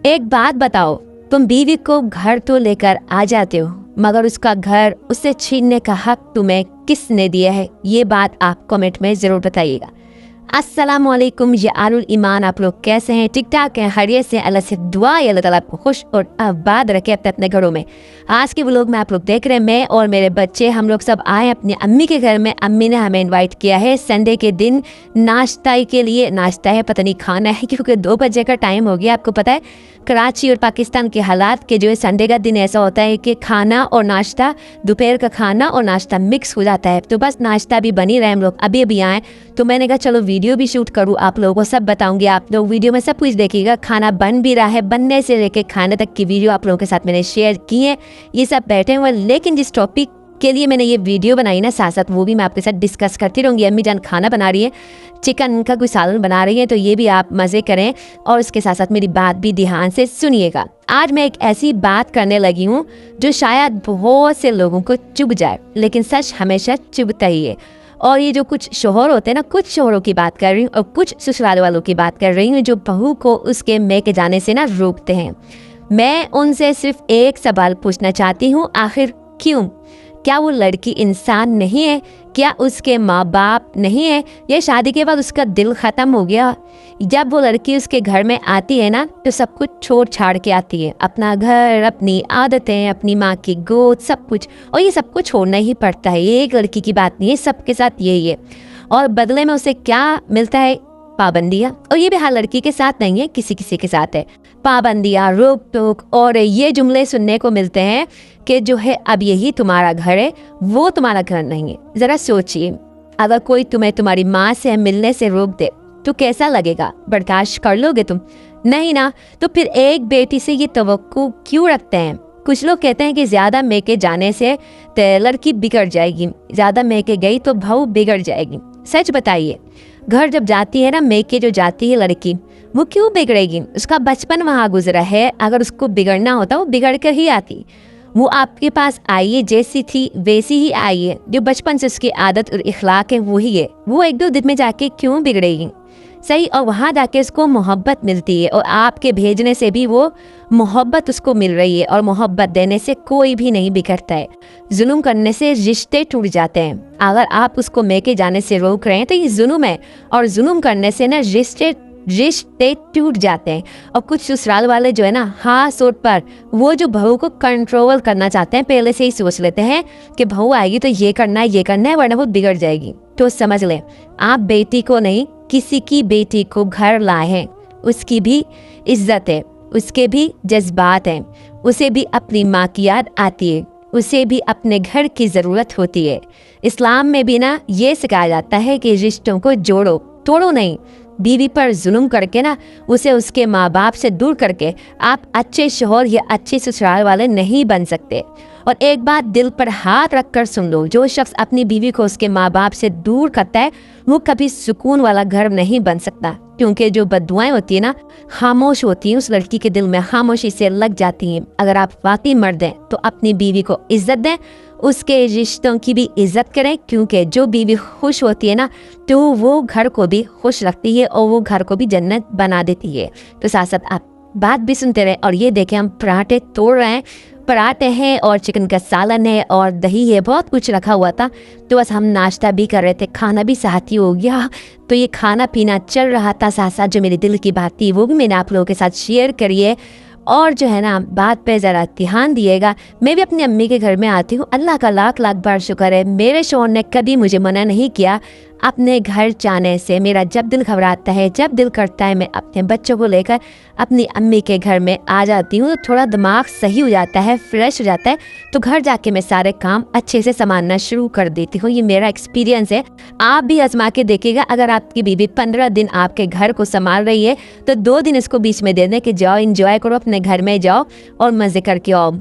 एक बात बताओ, तुम बीवी को घर तो लेकर आ जाते हो, मगर उसका घर उससे छीनने का हक तुम्हें किसने दिया है? ये बात आप कमेंट में ज़रूर बताइएगा। अस्सलामुअलैकुम यारुल ईमान, आप लोग कैसे हैं? ठीक ठाक हैं? खैरियत से? अल्लाह से दुआ है अल्लाह ताला आपको खुश और आबाद रखे अपने अपने घरों में। आज के व्लॉग में आप लोग देख रहे हैं, मैं और मेरे बच्चे हम लोग सब आए अपनी अम्मी के घर में। अम्मी ने हमें इनवाइट किया है संडे के दिन नाश्ता के लिए। नाश्ता है, पता नहीं खाना है, क्योंकि 2 बजे का टाइम हो गया। आपको पता है कराची और पाकिस्तान के हालात के जो है संडे का दिन ऐसा होता है कि खाना और नाश्ता, दोपहर का खाना और नाश्ता मिक्स हो जाता है। तो बस नाश्ता भी बनी रहे, हम लोग अभी अभी आए, तो मैंने कहा चलो वीडियो भी शूट करूँ, आप लोगों को सब बताऊंगी। आप लोग वीडियो में सब कुछ देखिएगा। खाना बन भी रहा है, बनने से लेके खाने तक की वीडियो आप लोगों के साथ मैंने शेयर की है। ये सब बैठे हुए, लेकिन जिस टॉपिक के लिए मैंने ये वीडियो बनाई ना, साथ साथ वो भी मैं आपके साथ डिस्कस करती रहूँगी। अम्मी जान खाना बना रही है, चिकन का कोई सालन बना रही है, तो ये भी आप मज़े करें और उसके साथ साथ मेरी बात भी ध्यान से सुनिएगा। आज मैं एक ऐसी बात करने लगी हूँ जो शायद बहुत से लोगों को चुभ जाए, लेकिन सच हमेशा चुभता ही है। और ये जो कुछ शोहर होते हैं ना, कुछ शोहरों की बात कर रही हूँ और कुछ ससुराल वालों की बात कर रही हूँ, जो बहू को उसके मैके जाने से ना रोकते हैं। मैं उनसे सिर्फ एक सवाल पूछना चाहती हूँ, आखिर क्यों? क्या वो लड़की इंसान नहीं है? क्या उसके माँ बाप नहीं है? या शादी के बाद उसका दिल ख़त्म हो गया? जब वो लड़की उसके घर में आती है ना, तो सब कुछ छोड़ छाड़ के आती है, अपना घर, अपनी आदतें, अपनी माँ की गोद, सब कुछ। और ये सब कुछ छोड़ना ही पड़ता है, ये एक लड़की की बात नहीं है, सबके साथ यही है। और बदले में उसे क्या मिलता है? पाबंदियाँ। और ये भी हर लड़की के साथ नहीं है, किसी किसी के साथ है। पाबंदियाँ, रोक टोक, और ये जुमले सुनने को मिलते हैं कि जो है अब यही तुम्हारा घर है, वो तुम्हारा घर नहीं है। ज़रा सोचिए, अगर कोई तुम्हें तुम्हारी माँ से मिलने से रोक दे तो कैसा लगेगा? बर्दाश्त कर लोगे तुम? नहीं ना। तो फिर एक बेटी से ये तवक्को क्यों रखते हैं? कुछ लोग कहते हैं कि ज़्यादा मैके जाने से लड़की बिगड़ जाएगी, ज़्यादा मैके गई तो बहू बिगड़ जाएगी। सच बताइए, घर जब जाती है ना, मैके जो जाती है लड़की, वो क्यों बिगड़ेगी? उसका बचपन वहाँ गुजरा है। अगर उसको बिगड़ना होता वो बिगड़ कर ही आती। वो आपके पास आई है, जैसी थी वैसी ही आई है। जो बचपन से उसकी आदत और इखलाक है वही है। वो 1-2 दिन में जाके क्यों बिगड़ेगी? सही। और वहाँ जाके उसको मोहब्बत मिलती है, और आपके भेजने से भी वो मोहब्बत उसको मिल रही है। और मोहब्बत देने से कोई भी नहीं बिगड़ता है। जुल्म करने से रिश्ते टूट जाते हैं। अगर आप उसको मैके जाने से रोक रहे हैं तो ये जुल्म है, और जुल्म करने से ना रिश्ते टूट जाते हैं। और कुछ ससुराल वाले जो है ना, हाँ सोट पर वो जो बहू को कंट्रोल करना चाहते हैं, पहले से ही सोच लेते हैं कि बहू आएगी तो ये करना है, वरना वो बिगड़ जाएगी। तो समझ लें, आप बेटी को नहीं, किसी की बेटी को घर लाए हैं, उसकी भी इज्जत है, उसके भी जज्बात हैं, उसे भी अपनी माँ की याद आती है, उसे भी अपने घर की ज़रूरत होती है। इस्लाम में भी ना ये सिखाया जाता है कि रिश्तों को जोड़ो, तोड़ो नहीं। बीवी पर जुल्म करके ना, उसे उसके माँ बाप से दूर करके आप अच्छे शौहर या अच्छे ससुराल वाले नहीं बन सकते। और एक बात दिल पर हाथ रख कर सुन लो, जो शख्स अपनी बीवी को उसके माँ बाप से दूर करता है वो कभी सुकून वाला घर नहीं बन सकता। क्योंकि जो बद्दुआएं होती है ना, खामोश होती हैं, उस लड़की के दिल में खामोशी से लग जाती हैं। अगर आप वाकई मर्द हैं तो अपनी बीवी को इज्जत दें, उसके रिश्तों की भी इज्जत करें, क्योंकि जो बीवी खुश होती है ना, तो वो घर को भी खुश रखती है और वो घर को भी जन्नत बना देती है। तो साथ साथ आप बात भी सुनते रहे। और ये देखें, हम पराठे तोड़ रहे हैं, पराठे हैं और चिकन का सालन है और दही है, बहुत कुछ रखा हुआ था। तो बस हम नाश्ता भी कर रहे थे, खाना भी साथ ही हो गया। तो ये खाना पीना चल रहा था, साथ साथ जो मेरे दिल की बात थी वो भी मैंने आप लोगों के साथ शेयर करिए। और जो है ना, बात पे ज़रा ध्यान दिएगा। मैं भी अपनी अम्मी के घर में आती हूँ, अल्लाह का लाख लाख बार शुक्र है, मेरे शौहर ने कभी मुझे मना नहीं किया अपने घर जाने से। मेरा जब दिल घबराता है, जब दिल करता है, मैं अपने बच्चों को लेकर अपनी अम्मी के घर में आ जाती हूँ। तो थोड़ा दिमाग सही हो जाता है, फ्रेश हो जाता है, तो घर जाके मैं सारे काम अच्छे से संभालना शुरू कर देती हूँ। ये मेरा एक्सपीरियंस है, आप भी आजमा के देखिएगा। अगर आपकी बीवी 15 दिन आपके घर को संभाल रही है तो 2 दिन इसको बीच में दे दें कि जाओ एंजॉय करो, अपने घर में जाओ और मज़े करके आओ।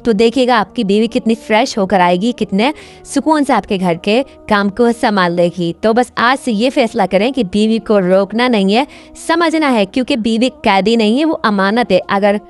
तो देखिएगा आपकी बीवी कितनी फ्रेश होकर आएगी, कितने सुकून से आपके घर के काम को संभाल लेगी। तो बस आज से ये फैसला करें कि बीवी को रोकना नहीं है, समझना है, क्योंकि बीवी कैदी नहीं है, वो अमानत है। अगर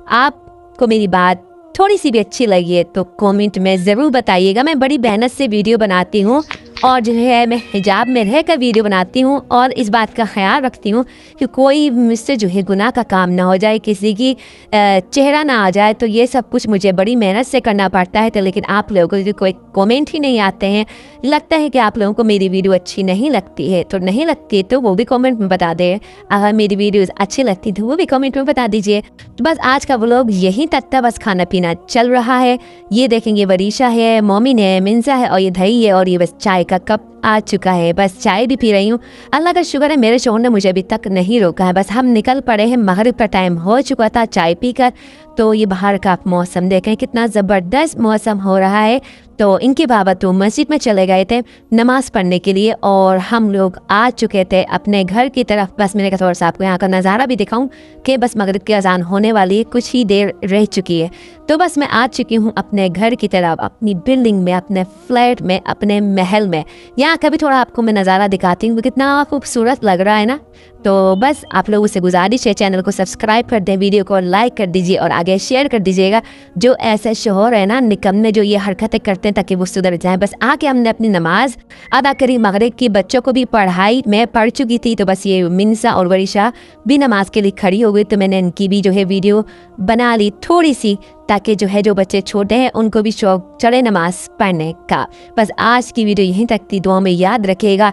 आपको मेरी बात थोड़ी सी भी अच्छी लगी है तो कमेंट में ज़रूर बताइएगा। मैं बड़ी मेहनत से वीडियो बनाती हूँ और जो है मैं हिजाब में रह कर वीडियो बनाती हूँ और इस बात का ख्याल रखती हूँ कि कोई मुझसे जो है गुनाह का काम ना हो जाए, किसी की चेहरा ना आ जाए। तो ये सब कुछ मुझे बड़ी मेहनत से करना पड़ता है। तो लेकिन आप लोगों को जो कोई कमेंट ही नहीं आते हैं, लगता है कि आप लोगों को मेरी वीडियो अच्छी नहीं लगती है। तो नहीं लगती तो वो भी कमेंट में बता दें, अगर मेरी वीडियोस अच्छी लगती तो वो भी कमेंट में बता दीजिए। तो बस आज का व्लॉग यहीं तक था, बस खाना पीना चल रहा है। ये देखेंगे वरीशा है, मोमिन है, मिंजा है और ये दही है और ये बस चाय का कप आ चुका है। बस चाय भी पी रही हूँ। अल्लाह का शुक्र है मेरे शोहर ने मुझे अभी तक नहीं रोका है। बस हम निकल पड़े हैं, मगरिब का टाइम हो चुका था चाय पीकर। तो ये बाहर का आप मौसम देखें, कितना ज़बरदस्त मौसम हो रहा है। तो इनके बाबा तो मस्जिद में चले गए थे नमाज़ पढ़ने के लिए और हम लोग आ चुके थे अपने घर की तरफ। बस मैंने कहा थोड़ा सा आपको यहाँ का नज़ारा भी दिखाऊं कि बस मगरिब की अजान होने वाली है, कुछ ही देर रह चुकी है। तो बस मैं आ चुकी हूँ अपने घर की तरफ, अपनी बिल्डिंग में, अपने फ्लैट में, अपने महल में। यहाँ का भी थोड़ा आपको मैं नज़ारा दिखाती हूँ, कितना खूबसूरत लग रहा है ना। तो बस आप लोगों से गुजारिश है, चैनल को सब्सक्राइब कर दें, वीडियो को लाइक कर दीजिए और आगे शेयर कर दीजिएगा। जो ऐसे शोहर है ना निकम्मे, जो ये हरकतें करते हैं ताकि वो सुधर जाए। बस आके हमने अपनी नमाज अदा करी मगरिब की, बच्चों को भी पढ़ाई, मैं पढ़ चुकी थी। तो बस ये मिंसा और वरीशा भी नमाज के लिए खड़ी हो गई। तो मैंने इनकी भी जो है वीडियो बना ली थोड़ी सी, ताकि जो है जो बच्चे छोटे हैं उनको भी शौक चढ़े नमाज पढ़ने का। बस आज की वीडियो यहीं तक थी, दुआ में याद रखिएगा।